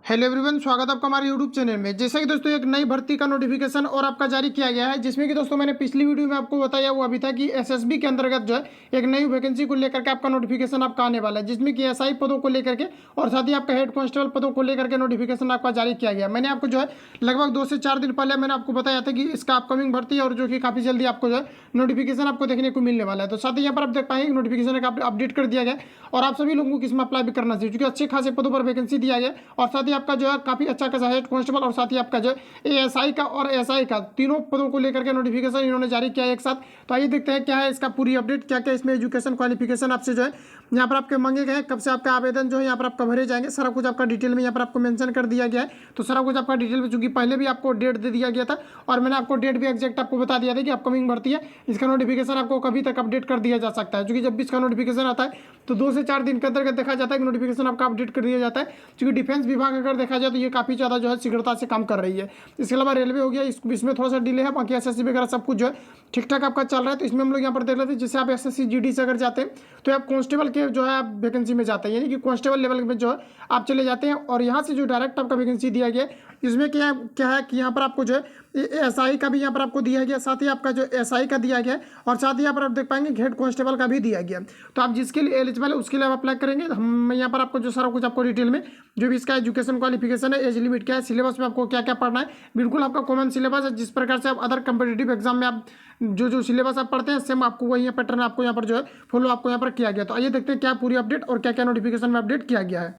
Hello everyone, स्वागत है आपका हमारे यूट्यूब चैनल में। जैसा कि दोस्तों एक नई भर्ती का नोटिफिकेशन और आपका जारी किया गया है, जिसमें कि दोस्तों मैंने पिछली वीडियो में आपको बताया हुआ भी था कि एसएसबी के अंतर्गत जो है एक नई वैकेंसी को लेकर के आपका नोटिफिकेशन आपका आने वाला है, जिसमें कि एसआई पदों को लेकर के और साथ ही आपका हेड कांस्टेबल पदों को लेकर के नोटिफिकेशन आपका जारी किया गया। मैंने आपको जो है लगभग 2 से 4 दिन पहले मैंने आपको बताया था कि इसका अपकमिंग भर्ती है और जो कि काफ़ी जल्दी आपको जो है नोटिफिकेशन आपको देखने को मिलने वाला है। तो साथ ही यहाँ पर आप देख पाएंगे नोटिफिकेशन का अपडेट कर दिया गया और आप सभी लोगों को इसमें अप्लाई भी करना चाहिए, क्योंकि अच्छे खासे पदों पर वैकेंसी दिया गया और साथ ही आपका जो है काफ़ी अच्छा खासा हेड कांस्टेबल और साथ ही आपका जो एएसआई का और एसआई का तीनों पदों को लेकर के नोटिफिकेशन इन्होंने जारी किया है एक साथ। तो आइए देखते हैं क्या है इसका पूरी अपडेट, क्या क्या इसमें एजुकेशन क्वालिफिकेशन आपसे जो है यहाँ पर आपके मांगे गए हैं, कब से आपका आवेदन जो है यहाँ पर आपका भरे जाएंगे, सारा कुछ आपका डिटेल में यहाँ पर आपको मेंशन कर दिया गया है। तो सारा कुछ आपका डिटेल में, चूंकि पहले भी आपको डेट दे दिया गया था और मैंने आपको डेट भी एग्जैक्ट आपको बता दिया था कि अपकमिंग भर्ती है, इसका नोटिफिकेशन आपको कभी तक अपडेट कर दिया जा सकता है। क्योंकि जब भी इसका नोटिफिकेशन आता है तो 2 से 4 दिन के अंतर्गत देखा जाता है कि नोटिफिकेशन आपका अपडेट कर दिया जाता है। क्योंकि डिफेंस विभाग अगर देखा जाए तो ये काफ़ी ज़्यादा जो है शीघ्रता से काम कर रही है। इसके अलावा रेलवे हो गया, इसमें थोड़ा सा डिले है, बाकी एसएससी वगैरह सब कुछ जो है ठीक ठाक आपका चल रहा है। तो इसमें हम लोग यहाँ पर देख लेते हैं, जैसे आप एसएससी जीडी से अगर जाते हैं तो आप कांस्टेबल के जो है आप वैकेंसी में जाते हैं, यानी कि कांस्टेबल लेवल में जो है आप चले जाते हैं और यहाँ से जो डायरेक्ट आपका वैकेंसी दिया गया है इसमें क्या है कि यहाँ पर आपको जो है एसआई का भी यहाँ पर आपको दिया गया, साथ ही आपका जो एसआई का दिया गया और साथ ही यहाँ पर आप देख पाएंगे हेड कांस्टेबल का भी दिया गया। तो आप जिसके लिए एलिजिबल है उसके लिए आप अप्लाई करेंगे। हम यहाँ पर आपको जो सारा कुछ आपको डिटेल में जो भी इसका एजुकेशन क्वालिफिकेशन है, एज लिमिट क्या है, सिलेबस में आपको क्या क्या पढ़ना है, बिल्कुल आपका कॉमन सिलेबस है। जिस प्रकार से आप अदर कम्पिटेटिव एग्जाम में आप जो सिलेबस आप पढ़ते हैं सेम आपको वही पैटर्न आपको यहाँ पर जो है फॉलो आपको यहाँ पर किया गया। तो आइए देखते हैं क्या पूरी अपडेट और क्या क्या नोटिफिकेशन में अपडेट किया गया है।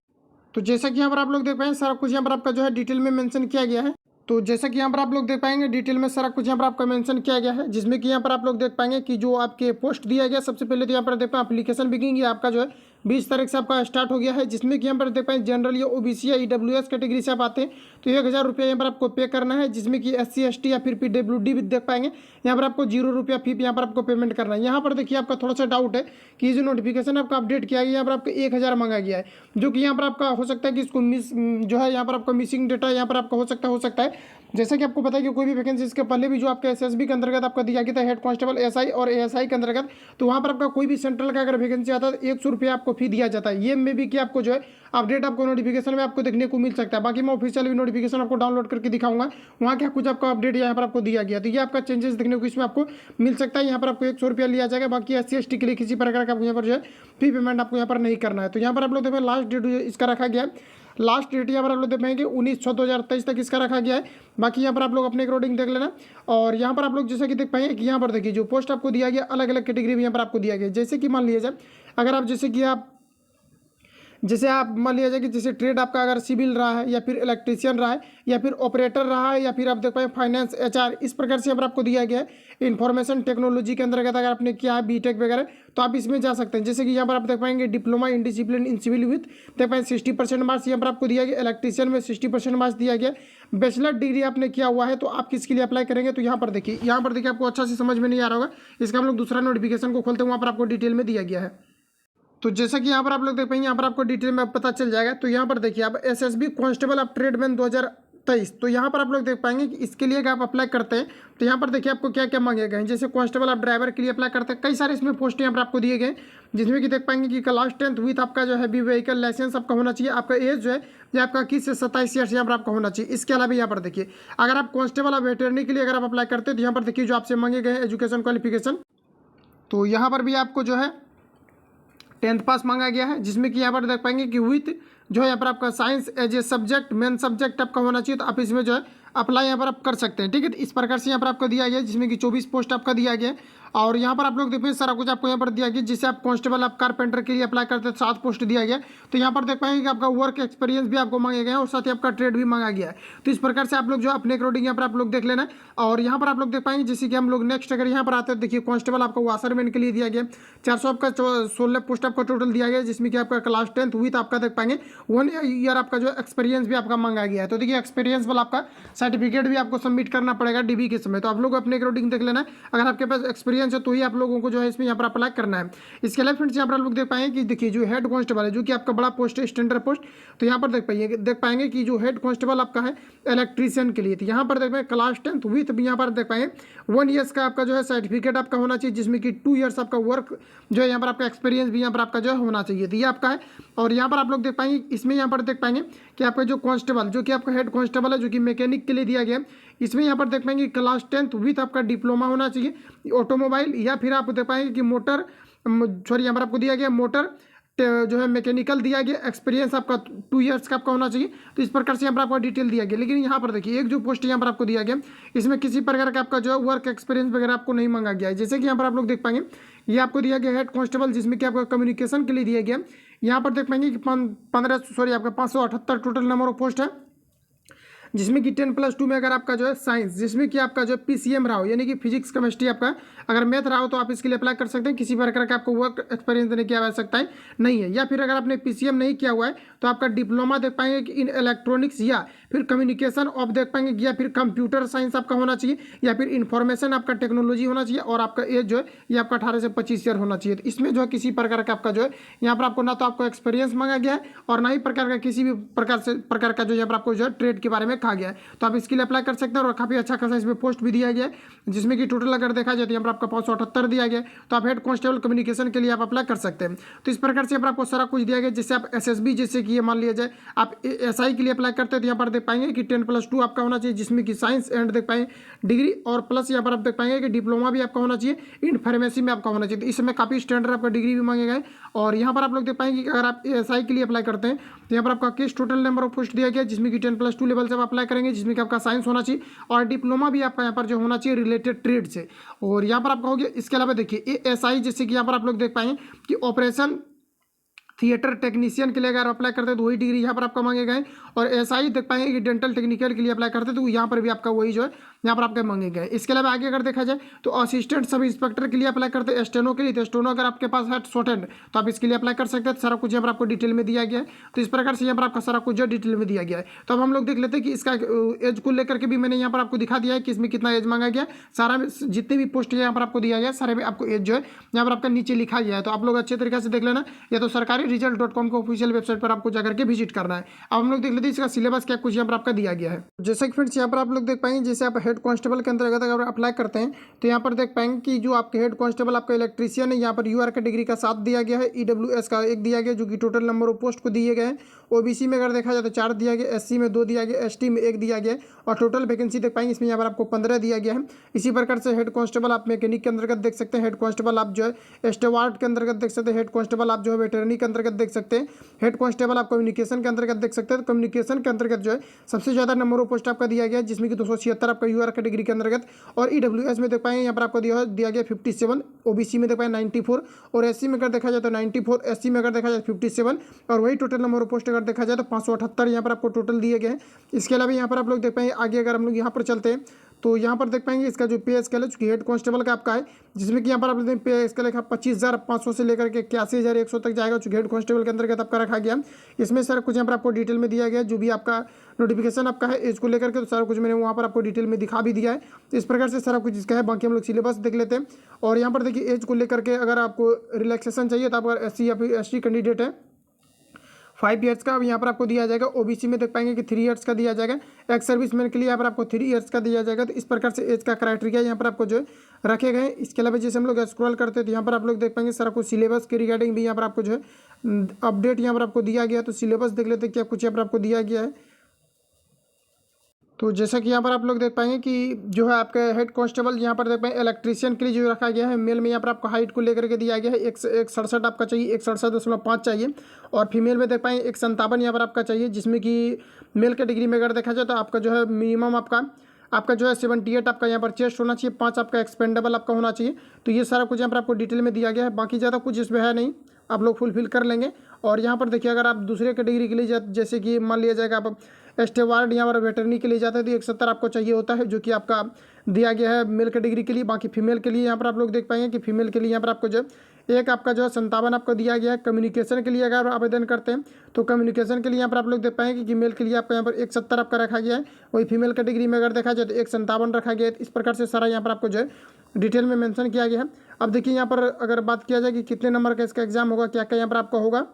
तो जैसा कि यहाँ पर आप लोग देख पाएंगे सारा कुछ यहाँ पर आपका जो है डिटेल में मेंशन किया गया है। तो जैसा कि यहाँ पर आप लोग देख पाएंगे डिटेल में सारा कुछ यहाँ पर आपका मेंशन किया गया है, जिसमें कि यहाँ पर आप लोग देख पाएंगे कि जो आपके पोस्ट दिया गया, सबसे पहले तो यहाँ पर देख पाएंगे एप्लीकेशन बिगिनिंग आपका जो है 20 तारीख से आपका स्टार्ट हो गया है, जिसमें कि यहाँ पर देख पाएंगे जनरल या ओबीसी या ईडब्ल्यूएस कैटेगरी से आप आते हैं तो 1000 रुपया यहाँ पर आपको पे करना है, जिसमें कि SC ST या फिर PWD भी देख पाएंगे यहाँ पर आपको 0 रुपया फी यहाँ पर आपको पेमेंट करना है। यहाँ पर देखिए आपका थोड़ा सा डाउट है कि जो नोटिफिकेशन आपका अपडेट किया गया यहाँ पर आपको 1000 मांगा गया है, जो कि यहाँ पर आपका हो सकता है कि इसको मिस जो है यहाँ पर आपका मिसिंग डेटा यहाँ पर आपका हो सकता है। जैसा कि आपको पता है कि कोई भी वैकेंसी इसके पहले भी जो आपका एसएसबी के अंतर्गत आपका दिया गया था हेड कांस्टेबल एसआई और एएसआई के अंतर्गत, तो वहाँ पर आपका कोई भी सेंट्रल का अगर वैकेंसी आता है तो 100 रुपया आपको फी दिया जाता है। ये में भी कि आपको जो है अपडेट आपको नोटिफिकेशन में आपको देखने को मिल सकता है। बाकी मैं ऑफिशियल भी नोटिफिकेशन आपको डाउनलोड करके दिखाऊंगा, वहाँ क्या कुछ आपका अपडेट यहाँ पर आपको दिया गया। तो ये आपका चेंजेस देखने को इसमें आपको मिल सकता है। यहाँ पर आपको 100 रुपया लिया जाएगा, बाकी SC ST के लिए किसी प्रकार का यहाँ पर जो है फी पेमेंट आपको यहाँ पर नहीं करना है। तो यहाँ पर आप लोग देखें लास्ट डेट इसका रखा गया है, लास्ट डेट यहाँ पर आप लोग देख पाएंगे 19/6/2023 तक इसका रखा गया है। बाकी यहाँ पर आप लोग अपने अकॉर्डिंग देख लेना। और यहाँ पर आप लोग जैसा कि देख पाएंगे कि यहाँ पर देखिए जो पोस्ट आपको दिया गया अलग अलग कैटेगरी में यहाँ पर आपको दिया गया। जैसे कि मान लिया जाए अगर आप जैसे आप मान लिया जाए कि जैसे ट्रेड आपका अगर सिविल रहा है या फिर इलेक्ट्रीशियन रहा है या फिर ऑपरेटर रहा है या फिर आप देख पाए फाइनेंस HR, इस प्रकार से यहाँ पर आपको दिया गया है। इंफॉर्मेशन टेक्नोलॉजी के अंतर्गत अगर आपने किया है बीटेक वगैरह तो आप इसमें जा सकते हैं। जैसे कि यहाँ पर आप देख पाएंगे diploma in discipline in civil with देख पाएंगे 60% मार्क्स यहाँ पर आपको दिया गया, इलेक्ट्रीशियन में 60% मार्क्स दिया गया। बैचलर डिग्री आपने किया हुआ है तो आप किसके लिए अप्लाई करेंगे, तो यहाँ पर देखिए आपको अच्छा से समझ में नहीं आ रहा होगा, इसका हम लोग दूसरा नोटिफिकेशन को खोलते हैं, वहाँ पर आपको डिटेल में दिया गया है। तो जैसा कि यहाँ पर आप लोग देख पाएंगे यहाँ पर आपको डिटेल में पता चल जाएगा। तो यहाँ पर देखिए आप SSB कांस्टेबल ऑफ ट्रेडमैन 2023, तो यहाँ पर आप लोग देख पाएंगे कि इसके लिए अगर आप अप्लाई करते हैं तो यहाँ पर देखिए आपको क्या क्या मांगे गए हैं। जैसे कांस्टेबल आप ड्राइवर के लिए अप्लाई करते हैं, कई सारे इसमें पोस्ट यहाँ पर आपको दिए गए, जिसमें कि देख पाएंगे कि क्लास 10th विथ आपका जो है व्हीकल लाइसेंस आपका होना चाहिए, आपका एज जो है ये आपका 21 से 27 ईयर्स यहाँ पर आपका होना चाहिए। इसके अलावा यहाँ पर देखिए अगर आप कांस्टेबल ऑफ वेटरनरी के लिए अगर आप अप्लाई करते हैं तो यहाँ पर देखिए जो आपसे मांगे गए एजुकेशन क्वालिफिकेशन, तो यहाँ पर भी आपको जो है 10th पास मांगा गया है, जिसमें कि यहाँ पर देख पाएंगे कि विथ जो है यहाँ पर आपका science as a subject main subject आपका होना चाहिए। तो आप इसमें जो है अप्लाई यहाँ पर आप कर सकते हैं, ठीक है। इस प्रकार से यहाँ पर आपको दिया गया है, जिसमें कि 24 पोस्ट आपका दिया गया है। और यहाँ पर आप लोग देखिए सारा कुछ आपको यहाँ पर दिया गया, जिससे आप कांस्टेबल आप कारपेंटर के लिए अप्लाई करते हैं 7 पोस्ट दिया गया। तो यहाँ पर देख पाएंगे कि आपका वर्क एक्सपीरियंस भी आपको मांगे गए हैं और साथ ही आपका ट्रेड भी मांगा गया है। तो इस प्रकार से आप लोग जो अपने अकॉर्डिंग यहाँ पर आप लोग देख लेना। और यहाँ पर आप लोग देख पाएंगे जैसे कि हम लोग नेक्स्ट अगर यहाँ पर आते हैं देखिए कांस्टेबल आपका वाशरमैन के लिए दिया गया 400 आपका 16 पोस्ट आपका टोटल दिया गया, जिसमें कि आपका क्लास 10th विथ आपका देख पाएंगे 1 ईयर आपका जो एक्सपीरियंस भी आपका मांगा गया है। तो देखिए एक्सपीरियंस वाला आपका सर्टिफिकेट भी आपको सबमिट करना पड़ेगा DB के समय। तो आप लोग अपने अकॉर्डिंग देख लेना, अगर आपके पास एक्सपीरियंस एक्सपीरियंस है तो ही आप लोगों को जो है इसमें यहाँ पर अप्लाई करना है। इसके अलावा फ्रेंड्स यहाँ पर आप लोग देख पाएंगे कि देखिए जो हेड कांस्टेबल है जो कि आपका बड़ा पोस्ट है, स्टैंडर्ड पोस्ट, तो यहाँ पर देख पाएंगे कि जो हेड कांस्टेबल आपका है इलेक्ट्रीशियन के लिए, तो यहाँ पर देख पाएंगे क्लास 10th विथ यहाँ पर देख पाएंगे 1 ईयर्स का आपका जो है सर्टिफिकेट आपका होना चाहिए, जिसमें कि 2 ईयर्स आपका वर्क जो है यहाँ पर आपका एक्सपीरियंस भी यहाँ पर आपका जो है होना चाहिए, तो ये आपका है। और यहाँ पर आप लोग देख पाएंगे इसमें यहाँ पर देख पाएंगे कि आपका जो कांस्टेबल जो कि आपका हेड कांस्टेबल है जो कि मैकेनिक के लिए दिया गया है, इसमें यहाँ पर देख पाएंगे क्लास 10th विथ आपका डिप्लोमा होना चाहिए ऑटोमोबाइल, या फिर आप देख पाएंगे कि मोटर सॉरी यहाँ पर आपको दिया गया मोटर जो है मैकेनिकल दिया गया, एक्सपीरियंस आपका 2 ईयर्स का आपका होना चाहिए। तो इस प्रकार से यहाँ पर आपको डिटेल दिया गया। लेकिन यहाँ पर देखिए एक जो पोस्ट यहाँ पर आपको दिया गया इसमें किसी प्रकार का आपका जो है वर्क एक्सपीरियंस वगैरह आपको नहीं मांगा गया है। जैसे कि यहाँ पर आप लोग देख पाएंगे ये आपको दिया गया हेड कांस्टेबल, जिसमें कि आपका कम्युनिकेशन के लिए दिया गया। यहाँ पर देख पाएंगे कि 578 टोटल नंबर ऑफ पोस्ट है, जिसमें कि 10+2 में अगर आपका जो है साइंस, जिसमें कि आपका जो है PCM रहा हो, यानी कि फिजिक्स केमिस्ट्री आपका अगर मैथ रहा हो तो आप इसके लिए अप्लाई कर सकते हैं। किसी प्रकार का आपको वर्क एक्सपीरियंस देने की आवश्यकता नहीं है। या फिर अगर आपने PCM नहीं किया हुआ है तो आपका डिप्लोमा देख पाएंगे कि इन इलेक्ट्रॉनिक्स या फिर कम्युनिकेशन ऑफ देख पाएंगे, या फिर कंप्यूटर साइंस आपका होना चाहिए, या फिर इंफॉर्मेशन आपका टेक्नोलॉजी होना चाहिए, और आपका एज जो है ये आपका 18 से 25 ईयर होना चाहिए। तो इसमें जो है किसी प्रकार का आपका जो है यहाँ पर आपको ना तो आपको एक्सपीरियंस मांगा गया है और ना ही प्रकार का किसी भी प्रकार का जो यहाँ पर आपको जो है ट्रेड के बारे में कहा गया है। तो आप इसके लिए अप्लाई कर सकते हैं और काफ़ी अच्छा खासा इसमें पोस्ट भी दिया गया है, जिसमें कि टोटल अगर देखा जाए तो यहाँ पर आपका 578 दिया गया। तो आप हेड कांस्टेबल कम्युनिकेशन के लिए आप अप्लाई कर सकते हैं। तो इस प्रकार से यहाँ पर आपको सारा कुछ दिया गया। जैसे आप SSB जैसे कि ये मान लिया जाए आप SI के लिए अप्लाई करते हैं तो यहाँ पर देख पाएंगे कि 10+2 आपका होना चाहिए, जिसमें कि साइंस एंड देख पाएंगे डिग्री, और प्लस यहाँ पर आप देख पाएंगे कि डिप्लोमा भी आपका होना चाहिए, इन फार्मेसी में आपका होना चाहिए। तो इसमें काफ़ी स्टैंडर्ड आपका डिग्री भी मांगे गए। और यहाँ पर आप लोग देख पाएंगे कि अगर आप SI के लिए अप्लाई करते हैं तो यहाँ पर आपका case total number of post दिया गया, जिसमें कि 10+2 लेवल से आप अप्लाई करेंगे, जिसमें कि आपका साइंस होना चाहिए और डिप्लोमा भी आपका यहाँ पर जो होना चाहिए रिलेटेड ट्रेड से। और यहाँ पर आपका हो गया। इसके अलावा देखिए ASI जैसे कि यहाँ पर आप लोग देख पाएंगे कि ऑपरेशन थिएटर टेक्नीशियन के लिए अगर अप्लाई करते हैं तो वही डिग्री यहाँ पर आपका मांगे गए। और SI देख पाएंगे कि डेंटल टेक्निकल के लिए अप्लाई करते हैं तो यहाँ पर भी आपका वही जो है यहाँ पर आपके मांगे गए। इसके अलावा आगे अगर देखा जाए तो असिस्टेंट सब इंस्पेक्टर के लिए अप्लाई करते हैं, स्टेनो के लिए, तो स्टेनो अगर आपके पास है शॉर्ट हैंड तो आप इसके लिए अप्लाई कर सकते हैं। सारा कुछ यहाँ पर आपको डिटेल में दिया गया है। तो इस प्रकार से यहाँ पर आपका सारा कुछ जो डिटेल में दिया गया है। तो अब हम लोग देख लेते हैं कि इसका एज को लेकर के भी मैंने यहाँ पर आपको दिखा दिया है कि इसमें कितना एज मांगा गया। सारा जितने भी पोस्ट यहाँ पर आपको दिया गया सारे में आपको एज जो है यहाँ पर आपका नीचे लिखा गया है। तो आप लोग अच्छे तरीके से देख लेना, या तो सरकारी रिजल्ट.com को ऑफिशियल वेबसाइट पर आपको जाकर के विजिट करना है। अब हम लोग देख लेते हैं इसका सिलेबस क्या कुछ यहाँ पर आपका दिया गया है। जैसे कि फ्रेंड्स यहाँ पर आप लोग देख पाएंगे, जैसे आप हेड कांस्टेबल के अंतर्गत अगर अप्लाई करते हैं तो यहाँ पर देख पाएंगे कि जो आपके हेड कांस्टेबल आपका इलेक्ट्रीशियन है, यहाँ पर UR कैटेगरी का 7 दिया गया है, EWS का 1 दिया गया, जो कि टोटल नंबर ऑफ पोस्ट को दिए गए हैं। OBC में अगर देखा जाए तो 4 दिया गया, SC में 2 दिया गया, ST में 1 दिया गया, और टोटल वैकेंसी देख पाएंगे इसमें यहाँ पर आपको 15 दिया गया है। इसी प्रकार से हेड कांस्टेबल आप मैकेनिक के अंतर्गत देख सकते हैं, हेड कांस्टेबल आप जो है स्टेवार्ड के अंतर्गत देख सकते हैं, हेड कांस्टेबल आप जो है वेटरनी के अंतर्गत देख सकते हैं, हेड कांस्टेबल आप कम्युनिकेशन के अंतर्गत देख सकते हैं। तो कम्युनिकेशन के अंतर्गत जो है सबसे ज़्यादा नंबर ऑफ पोस्ट आपका दिया गया, जिसमें कि 276 आपका UR कैटेगरी के अंतर्गत, और EWS में देख पाएंगे यहाँ पर आपको दिया गया 57, OBC में देख पाएंगे 94, और SC में अगर देखा जाए तो 94, SC में अगर देखा जाए 57, और वही टोटल नंबर ऑफ पोस्ट अगर देखा जाए तो 578 यहाँ पर आपको टोटल दिए गए हैं। इसके अलावा यहाँ पर आप लोग देख पाएंगे आगे अगर हम लोग यहाँ पर चलते हैं तो यहाँ पर देख पाएंगे इसका जो पे स्केल है जो कि हेड कांस्टेबल का आपका है, जिसमें कि यहाँ पर आप लोग पे स्केल है 25,500 से लेकर के 81,100 तक जाएगा, जो हेड कांस्टेबल के अंतर्गत आपका रखा गया। इसमें सारा कुछ यहाँ पर आपको डिटेल में दिया गया, जो भी आपका नोटिफिकेशन आपका है एज को लेकर के, तो सारा कुछ मैंने वहाँ पर आपको डिटेल में दिखा भी दिया है। तो इस प्रकार से सारा कुछ इसका है। बाकी हम लोग सिलेबस देख लेते हैं। और यहाँ पर देखिए एज को लेकर के अगर आपको रिलैक्सेशन चाहिए तो आप अगर SC या फिर ST कैंडिडेट है 5 ईयर्स का यहाँ पर आपको दिया जाएगा। OBC में देख पाएंगे कि 3 ईयर्स का दिया जाएगा। एक्स सर्विसमैन के लिए यहाँ पर आपको 3 ईयर्स का दिया जाएगा। तो इस प्रकार से एज का क्राइटेरिया यहाँ पर आपको जो है रखे गए। इसके अलावा जैसे हम लोग स्क्रॉल करते हैं तो यहाँ पर आप लोग देख पाएंगे सारा कुछ सिलेबस के रिगार्डिंग भी यहाँ पर आपको जो है अपडेट यहाँ पर आपको दिया गया। तो सिलेबस देख लेते हैं क्या कुछ यहाँ पर आपको दिया गया है। तो जैसा कि यहाँ पर आप लोग देख पाएंगे कि जो है आपका हेड कांस्टेबल यहाँ पर देख पाएंगे इलेक्ट्रीशियन के लिए जो रखा गया है, मेल में यहाँ पर आपको हाइट को लेकर के दिया गया है 167 आपका चाहिए, 167.5 चाहिए, और फीमेल में देख पाएंगे 157 यहाँ पर आपका चाहिए, जिसमें कि मेल कैटेगरी में अगर देखा जाए तो आपका जो है मिनिमम आपका जो है 78 आपका यहाँ पर चेस्ट होना चाहिए, 5 आपका एक्सपेंडेबल आपका होना चाहिए। तो ये सारा कुछ यहाँ पर आपको डिटेल में दिया गया है। बाकी ज़्यादा कुछ इसमें है नहीं, आप लोग फुलफिल कर लेंगे। और यहाँ पर देखिए अगर आप दूसरे कैटेगरी के लिए जैसे कि मान लिया जाएगा आप स्टेवार्ड यहाँ पर वेटरनी के लिए जाते हैं तो 170 आपको चाहिए होता है, जो कि आपका दिया गया है मेल कैटेगरी के लिए। बाकी फीमेल के लिए यहाँ पर आप लोग देख पाएंगे कि फीमेल के लिए यहाँ पर आपको जो एक आपका जो है 57 आपको दिया गया है। कम्युनिकेशन के लिए अगर आवेदन करते हैं तो कम्युनिकेशन के लिए यहाँ पर आप लोग देख पाएंगे कि मेल के लिए आपका यहाँ पर 170 आपका रखा गया है। वही फीमेल कैटेगरी में अगर देखा जाए तो 157 रखा गया है। इस प्रकार से सारा यहाँ पर आपको जो है डिटेल में मेंशन किया गया है। अब देखिए यहाँ पर अगर बात किया जाए कि कितने नंबर का इसका एग्जाम होगा, क्या क्या यहाँ पर आपका होगा,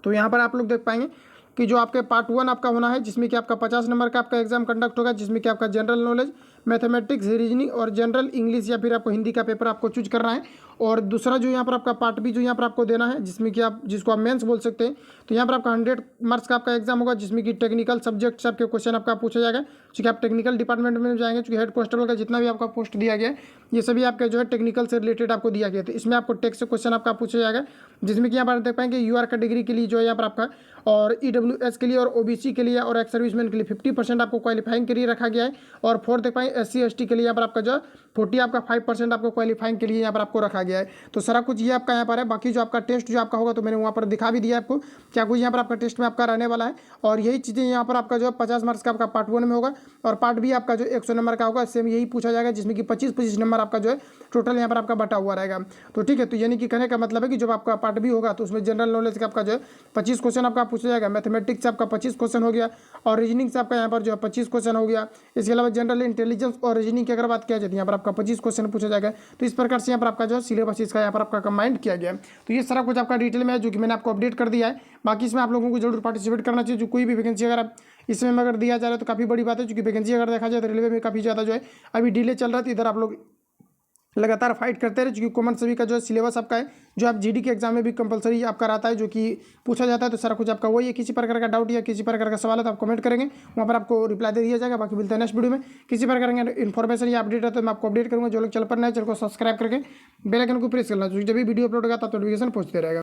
तो यहाँ पर आप लोग देख पाएंगे कि जो आपके पार्ट 1 आपका होना है, जिसमें कि आपका 50 नंबर का आपका एग्जाम कंडक्ट होगा, जिसमें कि आपका जनरल नॉलेज, मैथमेटिक्स, रीजनिंग और जनरल इंग्लिश या फिर आपको हिंदी का पेपर आपको चूज करना है। और दूसरा जो यहाँ पर आपका पार्ट बी जो यहाँ पर आपको देना है, जिसमें कि आप जिसको आप मेंस बोल सकते हैं, तो यहाँ पर आपका 100 मार्क्स का आपका एग्जाम होगा, जिसमें कि टेक्निकल सब्जेक्ट से आपके क्वेश्चन आपका पूछा जाएगा, क्योंकि आप टेक्निकल डिपार्टमेंट में जाएंगे, क्योंकि हेड कांस्टेबल का जितना भी आपका पोस्ट दिया गया है ये सभी आपके जो है टेक्निकल से रिलेटेड आपको दिया गया है। तो इसमें आपको टेक्स्ट से क्वेश्चन आपका पूछा जाएगा, जिसमें कि यहाँ पर देख पाएंगे यूआर कैटेगरी के लिए जो है यहाँ पर आपका, और ईडब्ल्यूएस के लिए और ओबीसी के लिए और एक्स सर्विसमैन के लिए 50% आपको क्वालिफाइंग के लिए रखा गया है। और 4 देख पाएंगे एससी एसटी के लिए यहाँ पर आपका जो 40 आपका 5% आपको क्वालिफाइंग के लिए यहाँ पर आपको रखा गया है। तो सारा कुछ ये आपका यहाँ पर है। बाकी जो आपका टेस्ट जो आपका होगा, तो मैंने वहाँ पर दिखा भी दिया आपको क्या कुछ यहाँ पर आपका टेस्ट में आपका रहने वाला है। और यही चीज़ें यहाँ पर आपका जो 50 मार्क्स का आपका पार्ट 1 में होगा, और पार्ट बी आपका जो 100 नंबर का होगा, सेम यही पूछा जाएगा, जिसमें कि 25-25 नंबर आपका जो है टोटल यहाँ पर आपका बटा हुआ रहेगा। तो ठीक है, तो यानी कि कहने का मतलब है कि जब आपका पार्ट बी होगा तो उसमें जनरल नॉलेज का आपका जो है 25 क्वेश्चन आपका पूछा जाएगा, मैथमेटिक्स से आपका 25 क्वेश्चन हो गया, और रीजनिंग से आपका यहाँ पर जो है 25 क्वेश्चन हो गया। इसके अलावा जनरल इंटेलिजेंस और रीजनिंग की अगर बात किया जाए तो यहाँ पर आपका 25 क्वेश्चन पूछा जाएगा। तो इस प्रकार से यहाँ पर आपका जो है सिलेबस इसका यहाँ पर आपका कंबाइंड किया गया है। तो ये सारा कुछ आपका डिटेल में है, जो कि मैंने आपको अपडेट कर दिया है। बाकी इसमें आप लोगों को जरूर पार्टिसिपेट करना चाहिए। जो कोई भी वैकेंसी अगर आप इसमें अगर दिया जा रहा है तो काफ़ी बड़ी बात है, क्योंकि वैकेंसी अगर देखा जाए तो रेलवे में काफ़ी ज़्यादा जो है अभी डिले चल रहा है। तो इधर आप लोग लगातार फाइट करते रहे, क्योंकि कॉमन सभी का जो है सिलेबस आपका है, जो आप जीडी के एग्जाम में भी कंपलसरी आपका रहता है, जो कि पूछा जाता है। तो सारा कुछ आपका वही है। किसी प्रकार का डाउट या किसी प्रकार का सवाल है तो आप कमेंट करेंगे, वहाँ पर आपको रिप्लाई दे दिया जाएगा। बाकी मिलता है नेक्स्ट वीडियो में। किसी प्रकार का इन्फॉर्मेशन या अपडेट है तो मैं आपको अपडेट करूँगा। जो लोग चल पर नए चैनल को सब्सक्राइब करके बेल आइकन को प्रेस करना, क्योंकि जब भी वीडियो अपलोड होगा तब नोटिफिकेशन पहुँचते रहेगा।